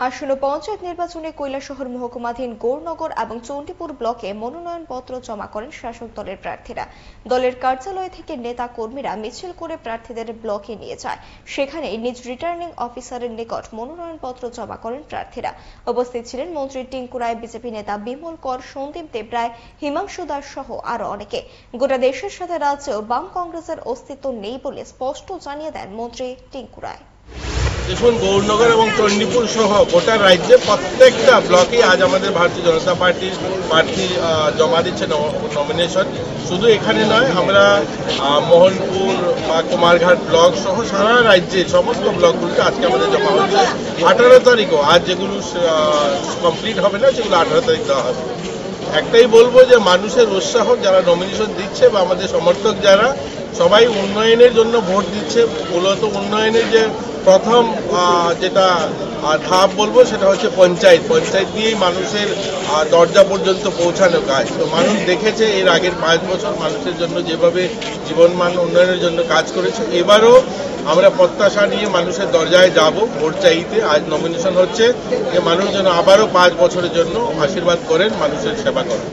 আসন্ন পঞ্চায়েত নির্বাচনে কৈলাসহর মহকুমাধীন গৌরনগর এবং চণ্ডীপুর ব্লকে মনোনয়নপত্র জমা করেন শাসক দলের প্রার্থীরা। দলের কার্যালয় থেকে নেতা কর্মীরা মিছিল করে প্রার্থীদের ব্লকে নিয়ে যায়। সেখানে নিজ রিটার্নিং অফিসারের নিকট মনোনয়নপত্র জমা করেন প্রার্থীরা। উপস্থিত ছিলেন মন্ত্রী টিঙ্কু রায়, বিজেপি নেতা বিমল কর, সন্দীপ দেবরায়, হিমাংশু দাস সহ আরো অনেকে। গোটা দেশের সাথে রাজ্যেও বাম কংগ্রেসের অস্তিত্ব নেই বলে স্পষ্ট জানিয়ে দেন মন্ত্রী টিঙ্কু রায়। দেখুন, গৌরনগর এবং চণ্ডীপুর সহ গোটা রাজ্যে প্রত্যেকটা ব্লকে আজ আমাদের ভারতীয় জনতা পার্টির প্রার্থী জমা দিচ্ছে নমিনেশন। শুধু এখানে নয়, আমরা মোহনপুর বা কুমারঘাট ব্লক সহ সারা রাজ্যের সমস্ত ব্লকগুলোতে আজকে আমাদের জমা হচ্ছে। 18 তারিখও আজ যেগুলো কমপ্লিট হবে না সেগুলো 18 তারিখ দেওয়া হবে। একটাই বলবো যে মানুষের উৎসাহ, যারা নমিনেশন দিচ্ছে বা আমাদের সমর্থক যারা, সবাই উন্নয়নের জন্য ভোট দিচ্ছে। মূলত উন্নয়নের যে প্রথম যেটা ধাপ বলবো সেটা হচ্ছে পঞ্চায়েত দিয়েই মানুষের দরজা পর্যন্ত পৌঁছানো কাজ। তো মানুষ দেখেছে এর আগের 5 বছর মানুষের জন্য যেভাবে জীবনমান উন্নয়নের জন্য কাজ করেছে। এবারও আমরা প্রত্যাশা নিয়ে মানুষের দরজায় যাব ভোট চাইতে। আজ নমিনেশন হচ্ছে যে মানুষ যেন আবারও 5 বছরের জন্য আশীর্বাদ করেন, মানুষের সেবা করেন।